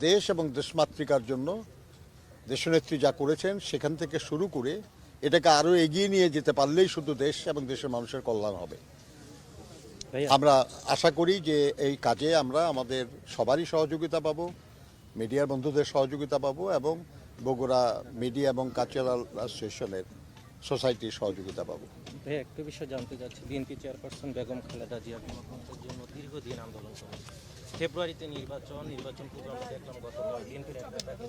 দেশ এবং দেশমাতৃকার জন্য দেশনেত্রী যা করেছেন সেখান থেকে শুরু করে এটাকে আরও এগিয়ে নিয়ে যেতে পারলেই শুধু দেশ এবং দেশের মানুষের কল্যাণ হবে। আমরা আশা করি যে এই কাজে আমরা আমাদের সবারই সহযোগিতা পাবো, মিডিয়ার বন্ধুদের সহযোগিতা পাবো এবং বগুড়া মিডিয়া এবং কালচারাল অ্যাসোসিয়েশনের সোসাইটির সহযোগিতা পাবো। ভাই একটা বিষয় জানতে চাচ্ছি, বিএনপি চেয়ারপারসন বেগম খালেদা জিয়া গণতন্ত্রের জন্য দীর্ঘদিন আন্দোলন করেন। ফেব্রুয়ারিতে নির্বাচন পূর্বে আমরা দেখলাম গতকাল বিএনপির একটা তাকে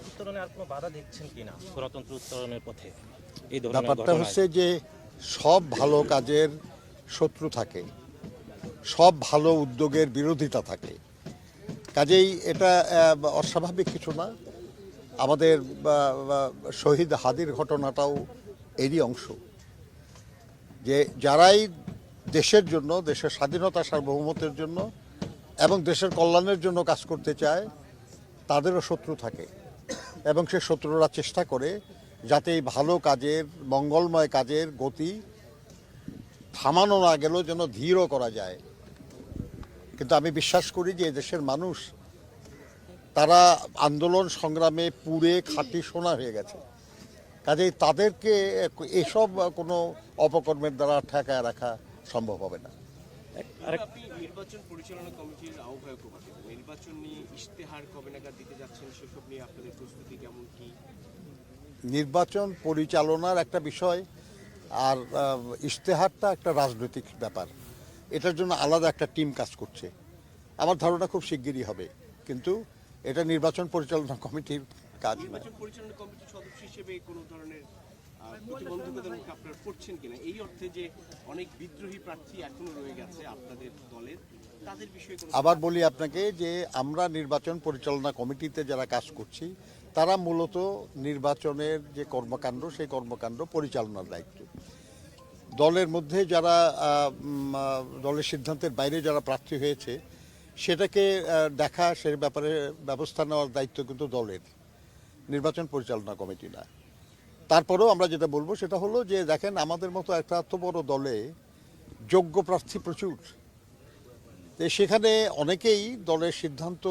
উত্তরণে আর কোনো বাধা দেখছেন কিনা গণতন্ত্র উত্তরণের পথে? এই ধরনের ব্যাপারটা হচ্ছে যে সব ভালো কাজের শত্রু থাকে, সব ভালো উদ্যোগের বিরোধিতা থাকে, কাজেই এটা অস্বাভাবিক কিছু না। আমাদের শহীদ হাদির ঘটনাটাও এরই অংশ, যে যারাই দেশের জন্য, দেশের স্বাধীনতা সার্বভৌমত্বের জন্য এবং দেশের কল্যাণের জন্য কাজ করতে চায় তাদেরও শত্রু থাকে এবং সে শত্রুরা চেষ্টা করে যাতে এই ভালো কাজের, মঙ্গলময় কাজের গতি থামানো না গেলেও যেন ধীরও করা যায়। কিন্তু আমি বিশ্বাস করি যে দেশের মানুষ তারা আন্দোলন সংগ্রামে পুড়ে খাঁটি সোনা হয়ে গেছে, কাজেই তাদেরকে এসব কোনো অপকর্মের দ্বারা ঠেকায় রাখা সম্ভব হবে না। আপনি নির্বাচন পরিচালনা কমিটির আহ্বায়ক, নির্বাচন নিয়ে ইশতেহার কবে নাগাদ দিতে যাচ্ছেন, সেসব নিয়ে আপনাদের প্রস্তুতি কেমন কি? নির্বাচন পরিচালনার একটা বিষয় আর ইশতেহারটা একটা রাজনৈতিক ব্যাপার, এটার জন্য আলাদা একটা টিম কাজ করছে। আমার ধারণা খুব শিগগিরই হবে, কিন্তু এটা নির্বাচন পরিচালনা কমিটির কাজ না। নির্বাচন পরিচালনা কমিটির সদস্য হিসেবে কোনো ধরনের প্রতিবন্ধকতার মুখে আপনারা পড়ছেন কিনা, এই অর্থে যে অনেক বিদ্রোহী প্রার্থী এখনো রয়ে গেছে আপনাদের দলের, তাদের বিষয়ে? আবার বলি আপনাকে যে আমরা নির্বাচন পরিচালনা কমিটিতে যারা কাজ করছি তারা মূলত নির্বাচনের যে কর্মকাণ্ড সেই কর্মকাণ্ড পরিচালনার দায়িত্ব। দলের মধ্যে যারা দলের সিদ্ধান্তের বাইরে যারা প্রার্থী হয়েছে সেটাকে দেখা, সে ব্যাপারে ব্যবস্থা নেওয়ার দায়িত্ব কিন্তু দলের, নির্বাচন পরিচালনা কমিটি না। তারপরেও আমরা যেটা বলবো সেটা হলো যে দেখেন, আমাদের মতো একটা এত বড় দলে যোগ্য প্রার্থী প্রচুর, সেখানে অনেকেই দলের সিদ্ধান্ত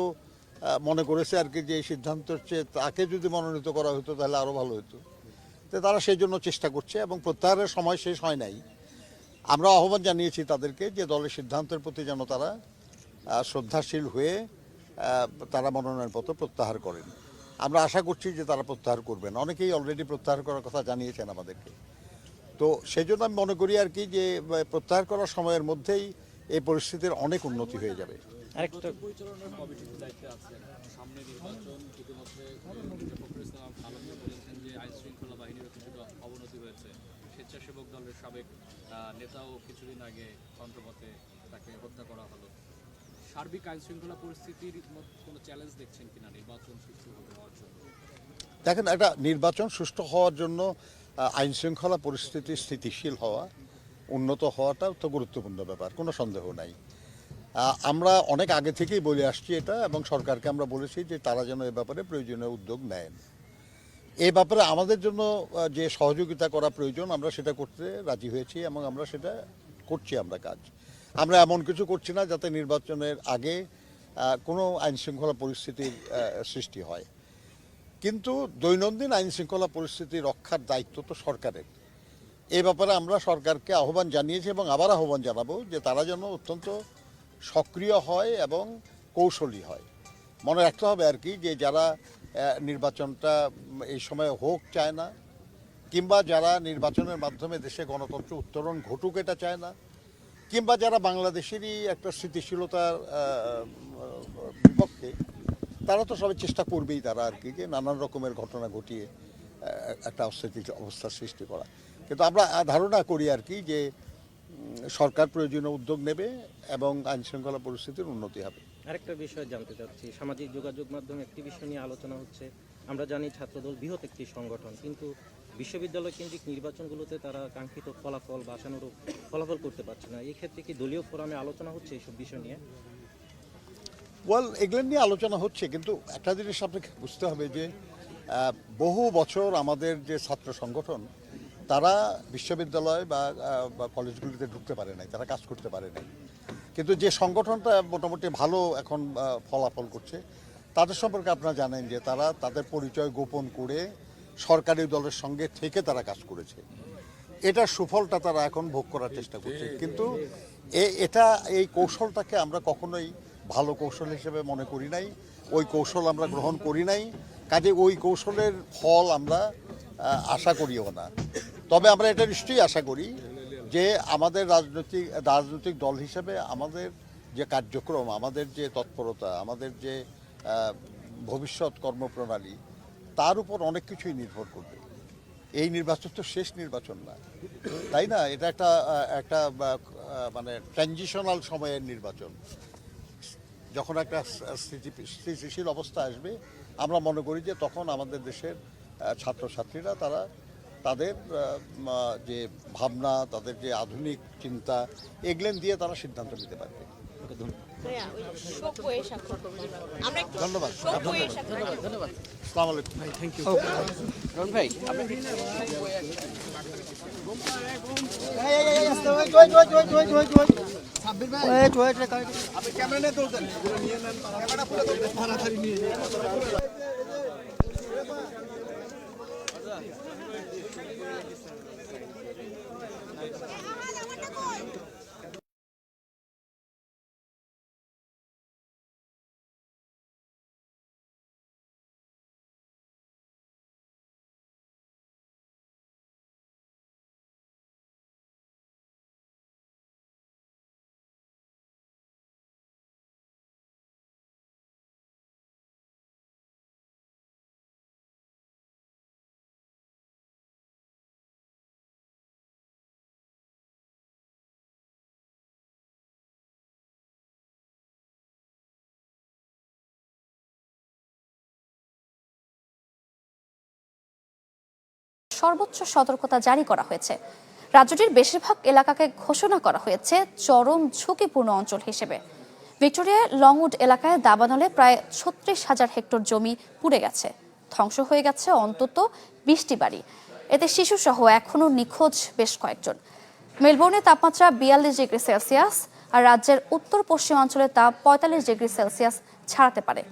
মনে করেছে আর কি যে এই সিদ্ধান্তের চেয়ে তাকে যদি মনোনীত করা হতো তাহলে আরও ভালো হতো, তো তারা সেই জন্য চেষ্টা করছে এবং প্রত্যাহারের সময় শেষ হয় নাই। আমরা আহ্বান জানিয়েছি তাদেরকে যে দলের সিদ্ধান্তের প্রতি যেন তারা শ্রদ্ধাশীল হয়ে তারা মনোনয়নপত্র প্রত্যাহার করেন। আমরা আশা করছি যে তারা প্রত্যাহার করবেন, অনেকেই অলরেডি প্রত্যাহার করার কথা জানিয়েছেন আমাদেরকে। তো সেই জন্য আমি মনে করি আর কি যে প্রত্যাহার করার সময়ের মধ্যেই এই পরিস্থিতির অনেক উন্নতি হয়ে যাবে। আরেকটা পরিচালনার কমিটির দায়িত্বে আছে, সামনে নির্বাচন, ইতিমধ্যে বলেছেন যে আইন শৃঙ্খলা বাহিনীরও কিছুটা অবনতি হয়েছে। স্বেচ্ছাসেবক দলের সাবেক নেতাও কিছুদিন আগে চন্দ্রপথে তাকে হত্যা করা হলো। সার্বিক আইন শৃঙ্খলা পরিস্থিতির কোনো চ্যালেঞ্জ দেখছেন কিনা নির্বাচন সুষ্ঠু হওয়ার জন্য? দেখেন, একটা নির্বাচন সুষ্ঠু হওয়ার জন্য আইন শৃঙ্খলা পরিস্থিতি স্থিতিশীল হওয়া, উন্নত হওয়াটা তো গুরুত্বপূর্ণ ব্যাপার, কোনো সন্দেহ নাই। আমরা অনেক আগে থেকেই বলে আসছি এটা, এবং সরকারকে আমরা বলেছি যে তারা যেন এ ব্যাপারে প্রয়োজনীয় উদ্যোগ নেন। এই ব্যাপারে আমাদের জন্য যে সহযোগিতা করা প্রয়োজন আমরা সেটা করতে রাজি হয়েছি এবং আমরা সেটা করছি। আমরা কাজ আমরা এমন কিছু করছি না যাতে নির্বাচনের আগে কোনো আইন শৃঙ্খলা পরিস্থিতির সৃষ্টি হয়, কিন্তু দৈনন্দিন আইন শৃঙ্খলা পরিস্থিতি রক্ষার দায়িত্ব তো সরকারের। এই ব্যাপারে আমরা সরকারকে আহ্বান জানিয়েছি এবং আবার আহ্বান জানাবো যে তারা যেন অত্যন্ত সক্রিয় হয় এবং কৌশলী হয়। মনে রাখতে হবে আর কি যে যারা নির্বাচনটা এই সময় হোক চায় না, কিংবা যারা নির্বাচনের মাধ্যমে দেশে গণতন্ত্র উত্তরণ ঘটুক এটা চায় না, কিংবা যারা বাংলাদেশেরই একটা স্থিতিশীলতার বিপক্ষে, তারা তো সবাই চেষ্টা করবেই তারা আর কি যে নানান রকমের ঘটনা ঘটিয়ে একটা অস্থিতিশীল অবস্থার সৃষ্টি করা। কিন্তু আমরা ধারণা করি আর কি যে সরকার প্রয়োজনীয় উদ্যোগ নেবে এবং আইন শৃঙ্খলা পরিস্থিতির উন্নতি হবে। আরেকটা বিষয় জানতে চাচ্ছি, সামাজিক যোগাযোগ মাধ্যমে একটি বিষয় নিয়ে আলোচনা হচ্ছে। আমরা জানি ছাত্রদল বৃহৎ একটি সংগঠন, কিন্তু বিশ্ববিদ্যালয় কেন্দ্রিক নির্বাচনগুলোতে তারা কাঙ্ক্ষিত ফলাফল বা আশানুরূপ ফলাফল করতে পারছে না। এই ক্ষেত্রে কি দলীয় ফোরামে আলোচনা হচ্ছে এইসব বিষয় নিয়ে? এগুলো নিয়ে আলোচনা হচ্ছে, কিন্তু একটা জিনিস আপনাকে বুঝতে হবে যে বহু বছর আমাদের যে ছাত্র সংগঠন তারা বিশ্ববিদ্যালয় বা কলেজগুলিতে ঢুকতে পারে নাই, তারা কাজ করতে পারে নাই। কিন্তু যে সংগঠনটা মোটামুটি ভালো এখন ফলাফল করছে তাদের সম্পর্কে আপনারা জানেন যে তারা তাদের পরিচয় গোপন করে সরকারি দলের সঙ্গে থেকে তারা কাজ করেছে। এটার সুফলটা তারা এখন ভোগ করার চেষ্টা করছে, কিন্তু এই কৌশলটাকে আমরা কখনোই ভালো কৌশল হিসেবে মনে করি নাই, ওই কৌশল আমরা গ্রহণ করি নাই, কাজে ওই কৌশলের ফল আমরা আশা করিও না। তবে আমরা এটা নিশ্চয়ই আশা করি যে আমাদের রাজনৈতিক দল হিসেবে আমাদের যে কার্যক্রম, আমাদের যে তৎপরতা, আমাদের যে ভবিষ্যৎ কর্মপ্রণালী, তার উপর অনেক কিছুই নির্ভর করবে। এই নির্বাচন তো শেষ নির্বাচন না, তাই না? এটা একটা মানে ট্রানজিশনাল সময়ের নির্বাচন। যখন একটা স্থিতিশীল অবস্থা আসবে, আমরা মনে করি যে তখন আমাদের দেশের ছাত্রছাত্রীরা তারা তাদের যে ভাবনা, তাদের যে আধুনিক চিন্তা, এগুলো দিয়ে তারা সিদ্ধান্ত নিতে পারবে। ধন্যবাদ। আসসালামু আলাইকুম। থ্যাংক ইউ ভাই। আপনি ক্যামেরা নিয়ে তুলতেন, ক্যামেরা পুরো তাড়াতাড়ি নিয়ে সর্বোচ্চ সতর্কতা জারি করা হয়েছে। রাজ্যটির বেশিরভাগ এলাকাকে ঘোষণা করা হয়েছে চরম ঝুঁকিপূর্ণ অঞ্চল হিসেবে। ভিক্টোরিয়ার লংউড এলাকায় দাবানলে প্রায় 36,000 হেক্টর জমি পুড়ে গেছে, ধ্বংস হয়ে গেছে অন্তত 20টি বাড়ি। এতে শিশুসহ এখনও নিখোঁজ বেশ কয়েকজন। মেলবোর্নে তাপমাত্রা 42 ডিগ্রি সেলসিয়াস, আর রাজ্যের উত্তর পশ্চিমাঞ্চলে তাপ 45 ডিগ্রি সেলসিয়াস ছাড়াতে পারে।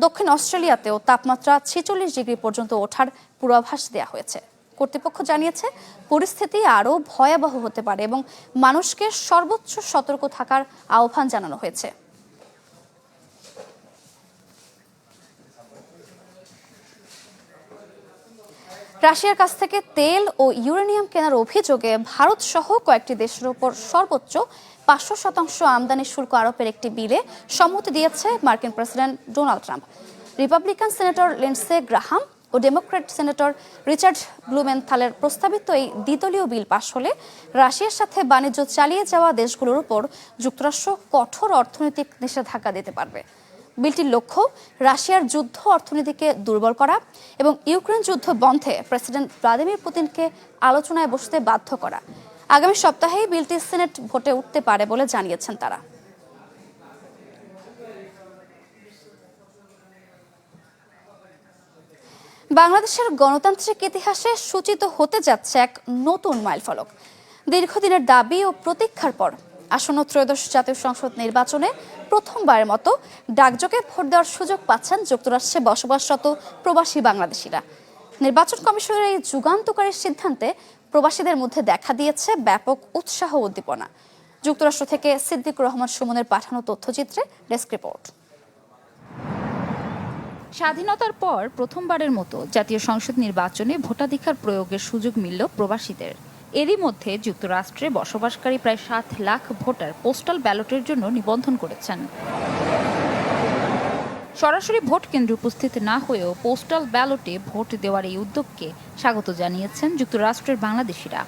দক্ষিণ অস্ট্রেলিয়াতেও তাপমাত্রা 46 ডিগ্রি পর্যন্ত ওঠার পূর্বাভাস দেওয়া হয়েছে। কর্তৃপক্ষ জানিয়েছে পরিস্থিতি আরও ভয়াবহ হতে পারে এবং মানুষকে সর্বোচ্চ সতর্ক থাকার আহ্বান জানানো হয়েছে। রাশিয়ার কাছ থেকে তেল ও ইউরেনিয়াম কেনার অভিযোগে ভারত সহ কয়েকটি দেশের উপর সর্বোচ্চ 500% আমদানি শুল্ক আরোপের একটি বিলে সম্মতি দিয়েছে মার্কিন president Donald Trump. Republican senator Lindsey Graham ও ডেমোক্র্যাট সেনেটর রিচার্ড ব্লুমেনথালের প্রস্তাবিত এই দ্বিদলীয় বিল পাশ হলে রাশিয়ার সাথে বাণিজ্য চালিয়ে যাওয়া দেশগুলোর উপর যুক্তরাষ্ট্র কঠোর অর্থনৈতিক নিষেধাজ্ঞা দিতে পারবে। বিলটির লক্ষ্য রাশিয়ার যুদ্ধ অর্থনীতিকে দুর্বল করা এবং ইউক্রেন যুদ্ধ বন্ধে প্রেসিডেন্ট ভ্লাদিমির পুতিনকে আলোচনায় বসতে বাধ্য করা। আগামী সপ্তাহেই বিলটি সিনেট ভোটে উঠতে পারে বলে জানিয়েছেন তারা। বাংলাদেশের গণতান্ত্রিক ইতিহাসে সূচিত হতে যাচ্ছে এক নতুন মাইলফলক। দীর্ঘদিনের দাবি ও প্রতীক্ষার পর আসন্ন ত্রয়োদশ জাতীয় সংসদ নির্বাচনে প্রথমবারের মতো ডাকযোগে ভোট দেওয়ার সুযোগ পাচ্ছেন যুক্তরাষ্ট্রে বসবাসরত প্রবাসী বাংলাদেশিরা। নির্বাচন কমিশনের এই যুগান্তকারী সিদ্ধান্তে প্রবাসীদের মধ্যে দেখা দিয়েছে ব্যাপক উৎসাহ উদ্দীপনা। যুক্তরাষ্ট্র থেকে সিদ্দিকুর রহমান সুমনের পাঠানো তথ্যচিত্রে ডেস্ক রিপোর্ট। স্বাধীনতার পর প্রথমবারের মতো জাতীয় সংসদ নির্বাচনে ভোটাধিকার প্রয়োগের সুযোগ মিলল প্রবাসীদের। এরই মধ্যে যুক্তরাষ্ট্রে বসবাসকারী প্রায় 7 লাখ ভোটার পোস্টাল ব্যালটের জন্য নিবন্ধন করেছেন। সরাসরি ভোট কেন্দ্রে উপস্থিত না হয়েও পোস্টাল ব্যালটে ভোট দেওয়ার এই উদ্যোগকে স্বাগত জানিয়েছেন যুক্তরাষ্ট্রের বাংলাদেশিরা।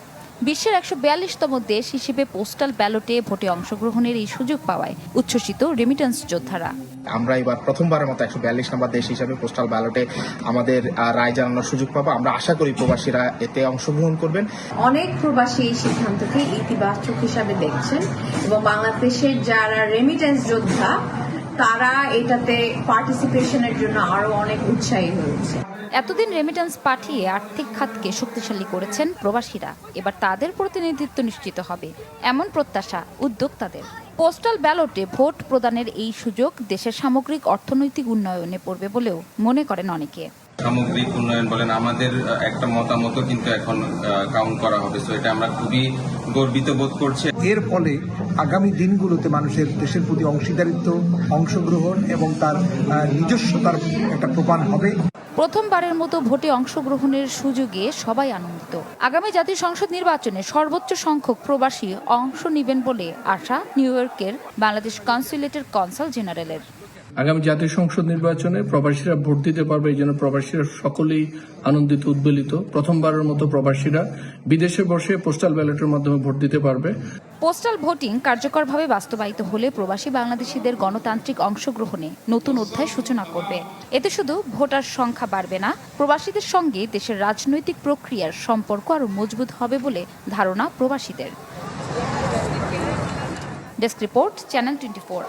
বিশ্বের 142তম দেশ হিসেবে পোস্টাল ব্যালটে ভোটে অংশগ্রহণের এই সুযোগ পাওয়ায় উচ্ছ্বসিত রেমিটেন্স যোদ্ধারা। আমরা এবার প্রথমবারের মতো 142 নম্বর দেশ হিসেবে পোস্টাল ব্যালটে আমাদের রায় জানানোর সুযোগ পাবো। আমরা আশা করি প্রবাসীরা এতে অংশগ্রহণ করবেন। অনেক প্রবাসী এই সিদ্ধান্তকে ইতিবাচক হিসাবে দেখছেন এবং বাংলাদেশের যারা রেমিটেন্স যোদ্ধা তারা এটাতে পার্টিসিপেশনের জন্য আরো অনেক উৎসাহী হয়েছে। এতদিন রেমিটেন্স পাঠিয়ে আর্থিক খাতকে শক্তিশালী করেছেন প্রবাসীরা, এবার তাদের প্রতিনিধিত্ব নিশ্চিত হবে এমন প্রত্যাশা উদ্যোক্তাদের। পোস্টাল ব্যালটে ভোট প্রদানের এই সুযোগ দেশের সামগ্রিক অর্থনৈতিক উন্নয়নে পড়বে বলেও মনে করেন অনেকে। সামগ্রিক উন্নয়ন বলেন, আমাদের একটা মতামতও কিন্তু এখন কাউন্ট করা হবে, সো এটা আমরা খুবই গর্বিত বোধ করছি। এর ফলে আগামী দিনগুলোতে মানুষের দেশের প্রতি অংশীদারিত্ব, অংশগ্রহণ এবং তার নিজস্বতার একটা প্রমাণ হবে। প্রথমবারের মতো ভোটে অংশগ্রহণের সুযোগে সবাই আনন্দিত। আগামী জাতীয় সংসদ নির্বাচনে সর্বোচ্চ সংখ্যক প্রবাসী অংশ নেবেন বলে আশা নিউ ইয়র্কের বাংলাদেশ কনস্যুলেটের কনসাল জেনারেলের। আগামী জাতীয় সংসদ নির্বাচনে প্রবাসীরা ভোট দিতে পারবে, এই জন্য প্রবাসীরা সকলেই আনন্দিত, উদ্বেলিত। প্রথমবারের মতো প্রবাসীরা বিদেশে বসে পোস্টাল ব্যালটের মাধ্যমে ভোট দিতে পারবে। পোস্টাল ভোটিং কার্যকরভাবে বাস্তবায়িত হলে প্রবাসী বাংলাদেশিদের গণতান্ত্রিক অংশগ্রহণে নতুন অধ্যায় সূচনা করবে। এতে শুধু ভোটার সংখ্যা বাড়বে না, প্রবাসীদের সঙ্গে দেশের রাজনৈতিক প্রক্রিয়ার সম্পর্ক আরও মজবুত হবে বলে ধারণা প্রবাসীদের। Desk report, channel 24।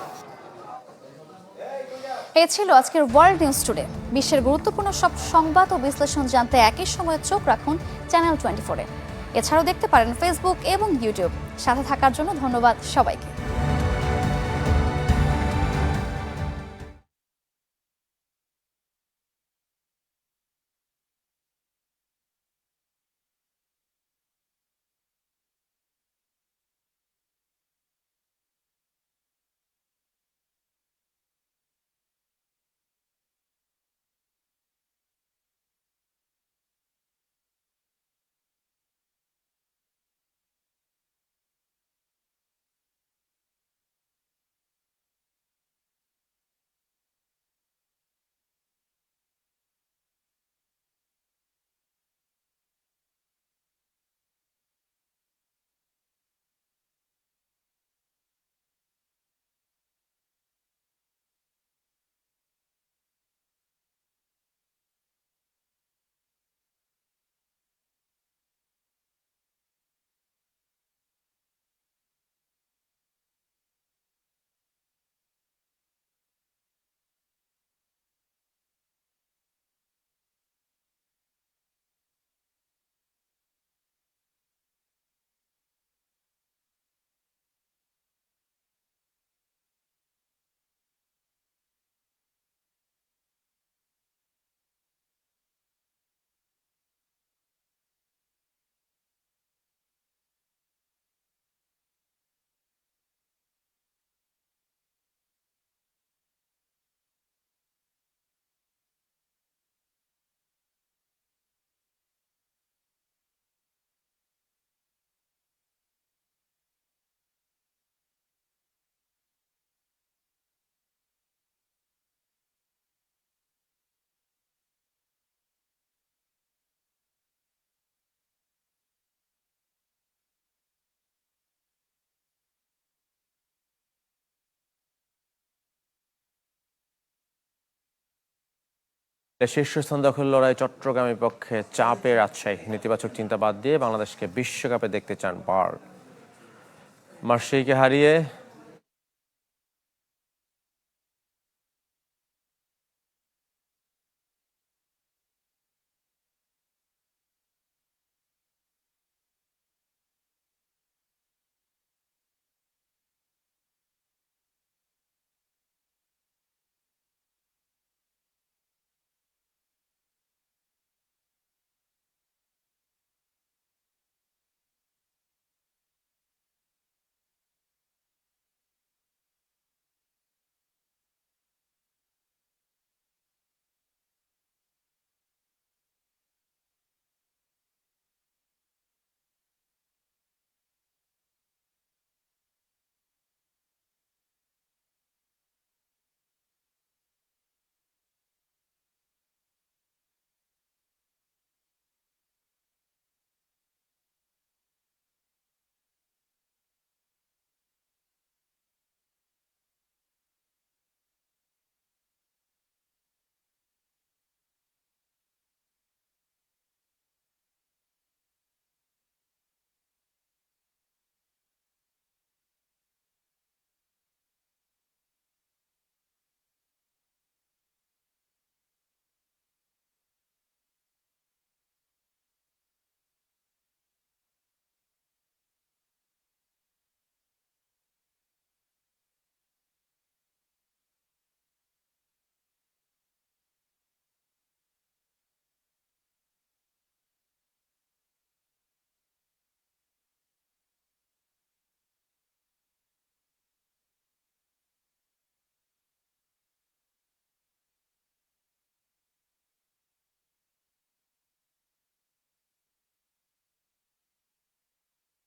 এ ছিল আজকের ওয়ার্ল্ড নিউজ টুডে। বিশ্বের গুরুত্বপূর্ণ সব সংবাদ ও বিশ্লেষণ জানতে একই সময়ে চোখ রাখুন চ্যানেল 24-এ। এছাড়াও দেখতে পারেন ফেসবুক এবং ইউটিউব। সাথে থাকার জন্য ধন্যবাদ সবাইকে। শীর্ষস্থান দখল লড়াই চট্টগ্রামের পক্ষে চাপে রাজশাহী। নেতিবাচক চিন্তা বাদ দিয়ে বাংলাদেশকে বিশ্বকাপে দেখতে চান বার্গ। মার্শেইকে হারিয়ে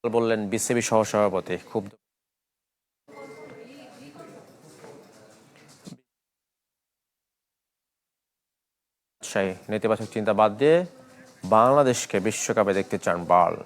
বললেন বিসিবি সহসভাপতি। খুব নেতিবাচক চিন্তা বাদ দিয়ে বাংলাদেশকে বিশ্বকাপে দেখতে চান বার্ল।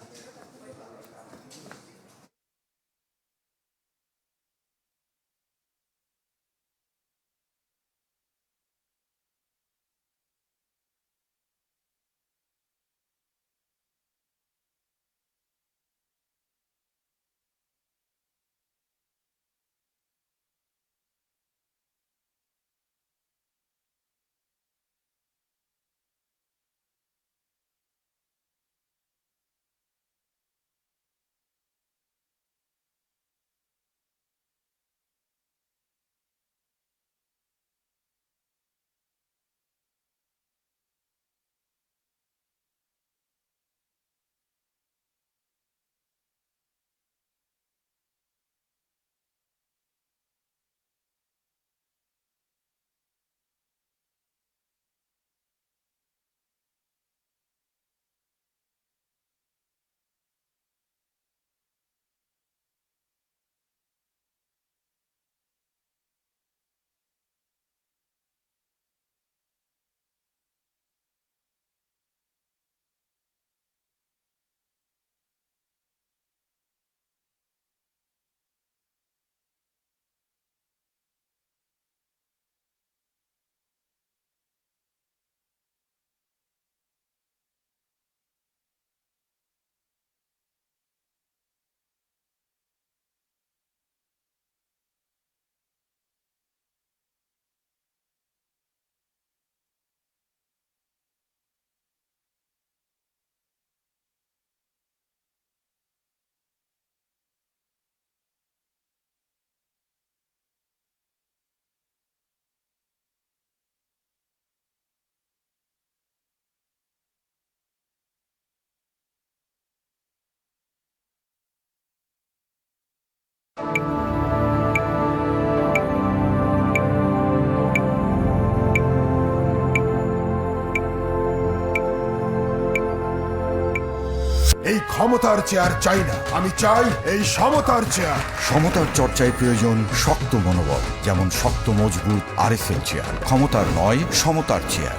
এই ক্ষমতার চেয়ার চাই না, আমি চাই এই সমতার চেয়ার। সমতার চর্চায় প্রয়োজন শক্ত মনোবল, যেমন শক্ত মজবুত আরএসএল চেয়ার। ক্ষমতার নয়, সমতার চেয়ার।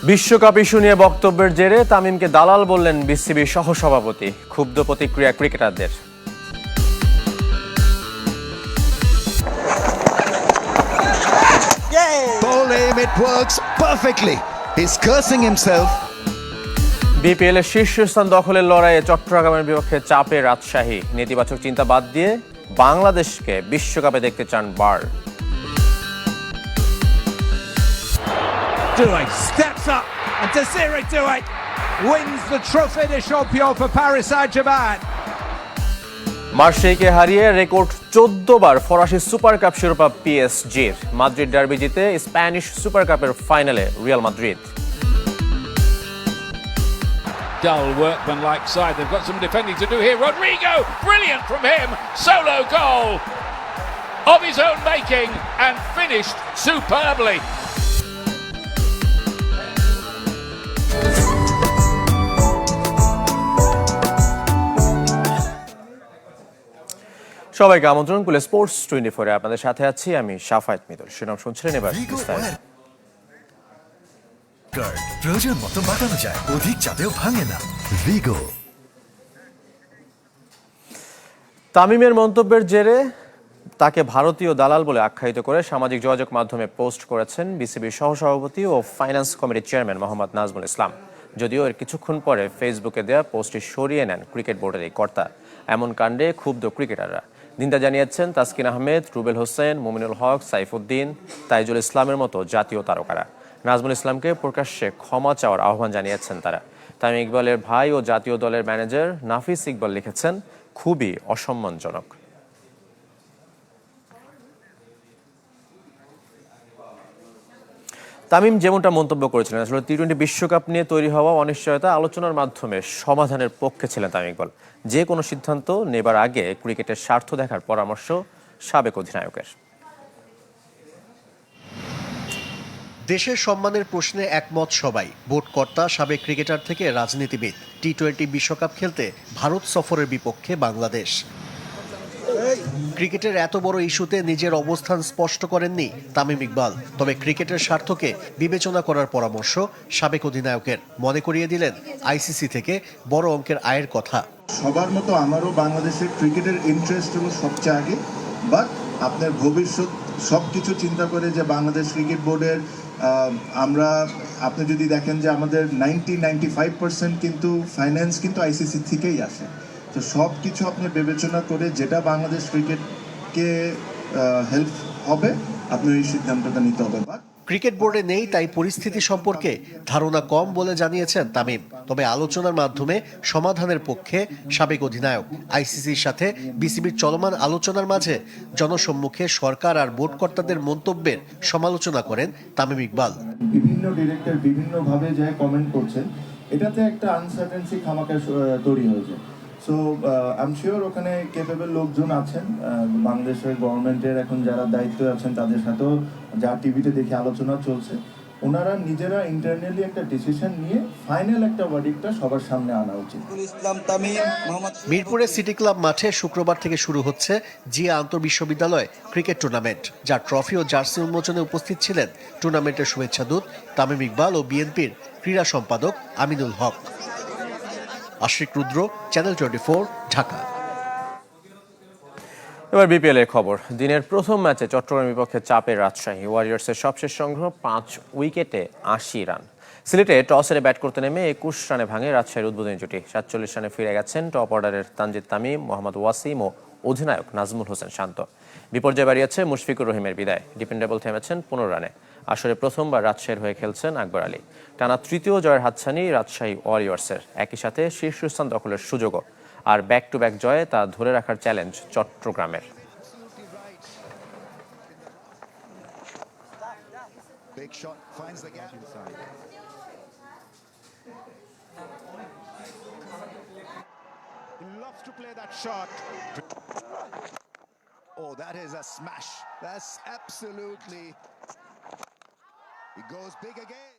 বিশ্বকাপ ইস্যু নিয়ে বক্তব্যের জেরে তামিমকে দালাল বললেন বিসিবি সহসভাপতি। ক্ষুব্ধ প্রতিক্রিয়া ক্রিকেটারদের। বিপিএল এর শীর্ষস্থান দখলের লড়াইয়ে চট্টগ্রামের বিপক্ষে চাপে রাজশাহী। নেতিবাচক চিন্তা বাদ দিয়ে বাংলাদেশকে বিশ্বকাপে দেখতে চান Burl. Steps up and Desiree Douay wins the Trophée des Champions for Paris Saint-Germain. মার্সেইকে হারিয়ে রেকর্ড 14 বার ফরাসি সুপার কাপ শিরোপা পিএসজির। মাদ্রিদ ডার্বি জিতে স্প্যানিশ সুপার কাপের ফাইনালে Real Madrid. Dull workmanlike side. They've got some defending to do here. Rodrigo, brilliant from him. Solo goal of his own making and finished superbly. সবাইকে আমন্ত্রণ কুলে sports 24 এ আপনাদের সাথে আছি আমি শাফায়েত মিদুল। শিরোনাম শুনছিলেন, এবার বিস্তারিত। প্রয়োজন মতো বাঁকানো যায়, অধিক চাপেও ভাঙে না। ভিগো। তামিমের মন্তব্যের জেরে তাকে ভারতীয় দালাল বলে আখ্যায়িত করে সামাজিক যোগাযোগ মাধ্যমে পোস্ট করেছেন বিসিবির সহসভাপতি ও ফাইন্যান্স কমিটির চেয়ারম্যান মোহাম্মদ নাজমুল ইসলাম। যদিও এর কিছুক্ষণ পরে ফেসবুকে দেয়া পোস্টটি সরিয়ে নেন ক্রিকেট বোর্ডের এই কর্তা। এমন কাণ্ডে ক্ষুব্ধ ক্রিকেটাররা নিন্দা জানিয়েছেন তাসকিন আহমেদ, রুবেল হোসেন, মুমিনুল হক, সাইফুদ্দিন, তাইজুল ইসলামের মতো জাতীয় তারকারা। নাজমুল ইসলামকে প্রকাশ্যে ক্ষমা চাওয়ার আহ্বান জানিয়েছেন তারা। তামিম ইকবালের ভাই ও জাতীয় দলের ম্যানেজার নাফিস ইকবাল লিখেছেন, খুবই অসম্মানজনক। তামিম যেমনটা মন্তব্য করেছিলেন, আসলে টি-20 বিশ্বকাপ নিয়ে তৈরি হওয়া অনিশ্চয়তা আলোচনার মাধ্যমে সমাধানের পক্ষে ছিলেন তামিম ইকবাল। যে কোনো সিদ্ধান্ত নেবার আগে ক্রিকেটের স্বার্থ দেখার পরামর্শ সাবেক অধিনায়কের। দেশের সম্মানের প্রশ্নে একমত সবাই, ভোটকর্তা সাবেক ক্রিকেটার থেকে রাজনীতিবিদ। টি-20 বিশ্বকাপ খেলতে ভারত সফরের বিপক্ষে বাংলাদেশ। ক্রিকেটের এত বড় ইস্যুতে নিজের অবস্থান স্পষ্ট করেননি তামিম ইকবাল, তবে ক্রিকেটের স্বার্থকে বিবেচনা করার পরামর্শ সাবেক অধিনায়কের। মনে করিয়ে দিলেন আইসিসি থেকে বড় অঙ্কের আয়ের কথা। সবার মতো আমারও বাংলাদেশের ক্রিকেটের ইন্টারেস্ট হলো সবচেয়ে আগে, বাট আপনার ভবিষ্যৎ সবকিছু চিন্তা করে যে বাংলাদেশ ক্রিকেট বোর্ডের আপনি যদি দেখেন যে আমাদের 95% কিন্তু ফাইন্যান্স কিন্তু আইসিসি থেকেই আসে। তো সব কিছু আপনি বিবেচনা করে যেটা বাংলাদেশ ক্রিকেটকে হেল্প হবে আপনি এই সিদ্ধান্তটা নিতে হবে। ক্রিকেট বোর্ডে নেই তাই পরিস্থিতি সম্পর্কে ধারণা কম বলে জানিয়েছেন তামিম, তবে আলোচনার মাধ্যমে সমাধানের পক্ষে সাবেক অধিনায়ক। আইসিসির সাথে বিসিবির চলমান আলোচনার মাঝে জনসম্মুখে সরকার আর বোর্ড কর্তাদের মন্তব্যের সমালোচনা করেন তামিম ইকবাল। বিভিন্ন ডিরেক্টর বিভিন্নভাবে যে কমেন্ট করছেন, এটাতে একটা আনসার্টেনসি খামাখা তৈরি হয়েছে। সো আই এম শিওর ওখানে ক্যাপেবল লোকজন আছেন, বাংলাদেশের গভর্নমেন্টের এখন যারা দায়িত্বে আছেন তাদের সাথেও যা টিভিতে দেখে আলোচনা চলছে, ওনারা নিজেরা ইন্টারনালি একটা ডিসিশন নিয়ে ফাইনাল একটা ভার্ডিক্টটা সবার সামনে আনা উচিত। মিরপুরের সিটি ক্লাব মাঠে শুক্রবার থেকে শুরু হচ্ছে জিয়া আন্তঃবিশ্ববিদ্যালয় ক্রিকেট টুর্নামেন্ট, যার ট্রফি ও জার্সি উন্মোচনে উপস্থিত ছিলেন টুর্নামেন্টের শুভেচ্ছা দূত তামিম ইকবাল ও বিএনপির ক্রীড়া সম্পাদক আমিনুল হক। আশিক রুদ্র, চ্যানেল 24, ঢাকা। এবার বিপিএল এর খবর। দিনের প্রথম ম্যাচে চট্টগ্রামের বিপক্ষে চাপে রাজশাহী ওয়ারিয়র্সের সবশেষ সংগ্রহ 5 উইকেটে 80 রান। সিলেটে টস হেরে ব্যাট করতে নেমে 21 রানে ভাঙে রাজশাহীর উদ্বোধনী জুটি। 47 রানে ফিরে গেছেন টপ অর্ডারের তানজিদ তামিম, মোহাম্মদ ওয়াসিম ও অধিনায়ক নাজমুল হোসেন শান্ত। বিপর্যয় বাড়িয়েছে মুশফিকুর রহিমের বিদায়। ডিপেন্ডেবল থেমেছেন 15 রানে। আসরে প্রথমবার রাজশাহীর হয়ে খেলছেন আকবর আলী। টানা তৃতীয় জয়ের হাতছানি রাজশাহী ওয়ারিয়র্সের, একই সাথে শীর্ষস্থান দখলের সুযোগও। আর ব্যাক টু ব্যাক জয়ে তা ধরে রাখার চ্যালেঞ্জ চট্টগ্রামের। Oh, that is a smash. That's absolutely... He goes big again.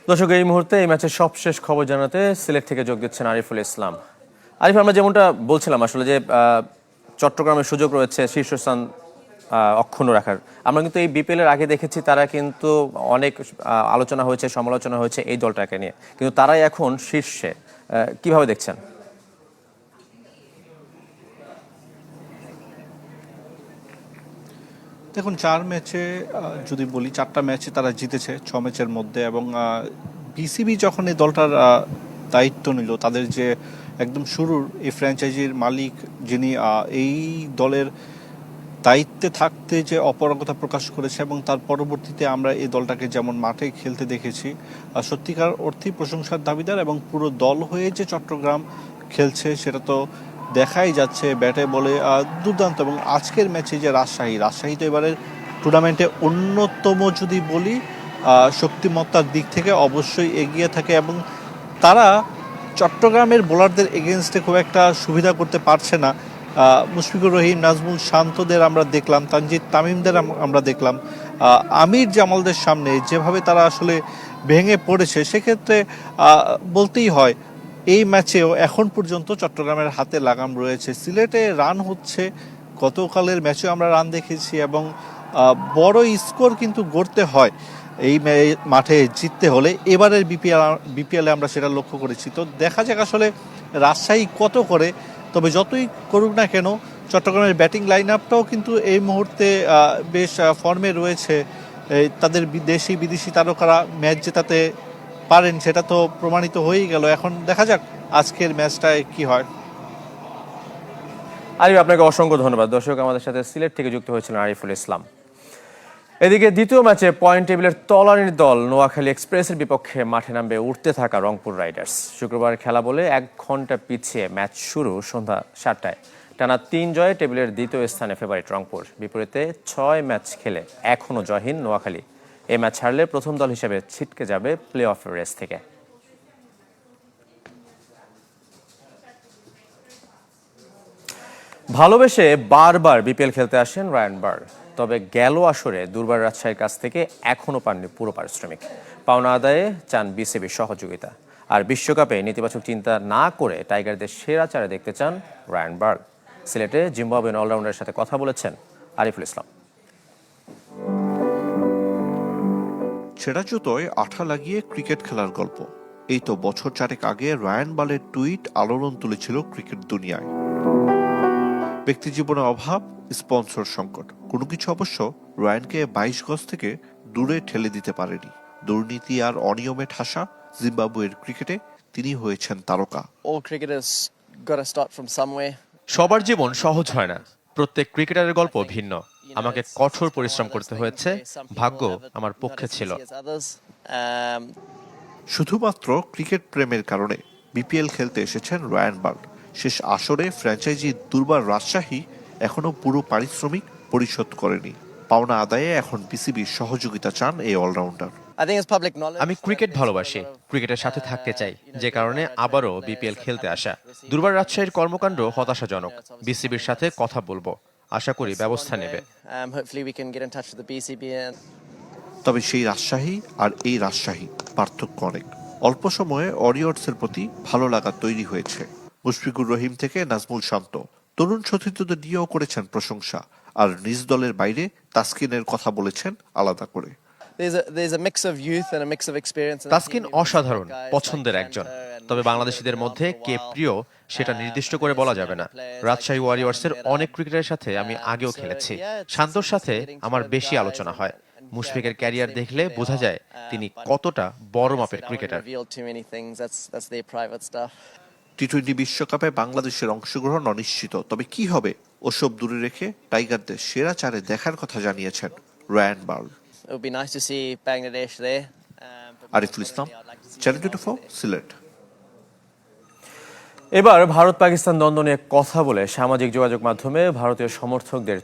দর্শক, এই মুহূর্তে এই ম্যাচের সবশেষ খবর জানাতে সিলেট থেকে যোগ দিচ্ছেন আরিফুল ইসলাম। আরিফ, আমরা যেমনটা বলছিলাম আসলে যে চট্টগ্রামের সুযোগ রয়েছে শীর্ষস্থান অক্ষুণ্ণ রাখার। আমরা কিন্তু এই বিপিএল এর আগে দেখেছি তারা কিন্তু অনেক আলোচনা হয়েছে, সমালোচনা হয়েছে এই দলটাকে নিয়ে, কিন্তু তারাই এখন শীর্ষে। কিভাবে দেখছেন? দেখুন, 4 ম্যাচে যদি বলি, 4টা ম্যাচে তারা জিতেছে 6 ম্যাচের মধ্যে। এবং বিসিবি যখন এই দলটার দায়িত্ব নিল, তাদের যে একদম শুরুর এই ফ্র্যাঞ্চাইজির মালিক যিনি এই দলের দায়িত্বে থাকতে যে অপারগতা প্রকাশ করেছে এবং তার পরবর্তীতে আমরা এই দলটাকে যেমন মাঠে খেলতে দেখেছি, সত্যিকার অর্থেই প্রশংসার দাবিদার। এবং পুরো দল হয়ে যে চট্টগ্রাম খেলছে সেটা তো দেখাই যাচ্ছে, ব্যাটে বলে দুর্দান্ত। এবং আজকের ম্যাচে যে রাজশাহী তো এবারের টুর্নামেন্টে অন্যতম যদি বলি শক্তিমত্তার দিক থেকে অবশ্যই এগিয়ে থাকে। এবং তারা চট্টগ্রামের বোলারদের এগেনস্টে খুব একটা সুবিধা করতে পারছে না। মুশফিকুর রহিম, নাজমুল শান্তদের আমরা দেখলাম, তানজিদ তামিমদের আমরা দেখলাম, আমির জামালদের সামনে যেভাবে তারা আসলে ভেঙে পড়েছে, সেক্ষেত্রে বলতেই হয় এই ম্যাচেও এখন পর্যন্ত চট্টগ্রামের হাতে লাগাম রয়েছে। সিলেটে রান হচ্ছে, গতকালের ম্যাচেও আমরা রান দেখেছি এবং বড় স্কোর কিন্তু গড়তে হয় এই মাঠে জিততে হলে। এবারের বিপিএলে আমরা সেটা লক্ষ্য করেছি। তো দেখা যাক আসলে রাজশাহী কত করে। তবে যতই করুক না কেন, চট্টগ্রামের ব্যাটিং লাইন আপটাও কিন্তু এই মুহূর্তে বেশ ফর্মে রয়েছে। তাদের দেশি বিদেশি তারকারা ম্যাচ জেতাতে পারেন, সেটা তো প্রমাণিত হয়েই গেল। এখন দেখা যাক আজকের ম্যাচটায় কি হয়। আরিফ, আপনাকে অসংখ্য ধন্যবাদ। দর্শক, আমাদের সাথে সিলেট থেকে যুক্ত হয়েছিলেন আরিফুল ইসলাম। এদিকে দ্বিতীয় ম্যাচে পয়েন্ট টেবিলের তলানির দল নোয়াখালী এক্সপ্রেসের বিপক্ষে মাঠে নামবে উঠতে থাকা রংপুর রাইডার্স। শুক্রবার খেলা বলে 1 ঘন্টা পিছিয়ে ম্যাচ শুরু সন্ধ্যা 7টায়। টানা 3 জয়ে টেবিলের দ্বিতীয় স্থানে ফেভারিট রংপুর। বিপরীতে 6 ম্যাচ খেলে এখনও জয়হীন নোয়াখালী। এই ম্যাচ হারলে প্রথম দল হিসেবে ছিটকে যাবে প্লে অফ রেস থেকে। ভালোবেসে বারবার বিপিএল খেলতে আসেন রায়ান বার্ড। তবে গেল আসরে দুর্বার রাজশাহীর কাছ থেকে এখনও পাননি পুরো পারিশ্রমিক। পাওনা আদায়ে চান বিসিবির সহযোগিতা। আর বিশ্বকাপে নেতিবাচক চিন্তা না করে টাইগারদের সেরা চারে দেখতে চান রায়ান বার্গ। সিলেটে জিম্বাবুয়েন অলরাউন্ডারের সাথে কথা বলেছেন আরিফুল ইসলাম। ছেঁড়া জুতোয় আঠা লাগিয়ে ক্রিকেট খেলার গল্প, এই তো বছর চারেক আগে রায়ান বার্গের টুইট আলোড়ন তুলেছিল ক্রিকেট দুনিয়ায়। ব্যক্তি জীবনে অভাব, স্পন্সর সংকট, কোনো কিছু অবশ্য রায়ানকে 22 গজ থেকে দূরে ঠেলে দিতে পারেনি। দুর্নীতি আর অনিয়মে ঠাসা জিম্বাবুয়ের ক্রিকেটে তিনি হয়েছেন তারকা। সবার জীবন সহজ হয় না, প্রত্যেক ক্রিকেটারের গল্প ভিন্ন। আমাকে কঠোর পরিশ্রম করতে হয়েছে, ভাগ্য আমার পক্ষে ছিল। শুধুমাত্র ক্রিকেট প্রেমের কারণে বিপিএল খেলতে এসেছেন রায়ান বার্গ। শেষ আসরে ফ্র্যাঞ্চাইজি দুর্বার রাজশাহী এখনো পুরো পারিশ্রমিক পরিশোধ করেনি। পাওনা আদায়ে এখন বিসিবির সহযোগিতা চান এই অলরাউন্ডার। আমি ক্রিকেট ভালোবাসি, ক্রিকেটের সাথে থাকতে চাই, যে কারণে আবারও বিপিএল খেলতে আসা। দুর্বার রাজশাহীর কর্মকাণ্ড হতাশাজনক। বিসিবির সাথে কথা বলবো, আশা করি ব্যবস্থা নেবে। তবে সেই রাজশাহী আর এই রাজশাহী পার্থক্য অনেক। অল্প সময়ে ওয়ারিয়র্সের প্রতি ভালো লাগা তৈরি হয়েছে। মুশফিকুর রহিম থেকে নাজমুল শান্ত তরুণ সতীর্থদের নিয়েও করেছেন প্রশংসা, আর নিজ দলের বাইরে তাসকিনের কথা বলেছেন আলাদা করে। তাসকিন অসাধারণ, পছন্দের একজন। তবে বাংলাদেশিদের মধ্যে কে প্রিয় সেটা নির্দিষ্ট করে বলা যাবে না। রাজশাহী ওয়ারিয়র্সের অনেক ক্রিকেটারের সাথে আমি আগেও খেলেছি। শান্তর সাথে আমার বেশি আলোচনা হয়। মুশফিকের ক্যারিয়ার দেখলে বোঝা যায় তিনি কতটা বড় মাপের ক্রিকেটার। টি-20 বিশ্বকাপে বাংলাদেশের অংশগ্রহণ অনিশ্চিত, তবে কি হবে ওসব দূরে রেখে টাইগারদের সেরা চারে দেখার কথা জানিয়েছেন রায়ান বার্গ। আরিফুল ইসলাম, চ্যানেল 24, সিলেট। এবার ভারত পাকিস্তান দ্বন্দ্ব নিয়ে কথা বলে সামাজিক যোগাযোগ মাধ্যমে ভারতীয় সমর্থকদের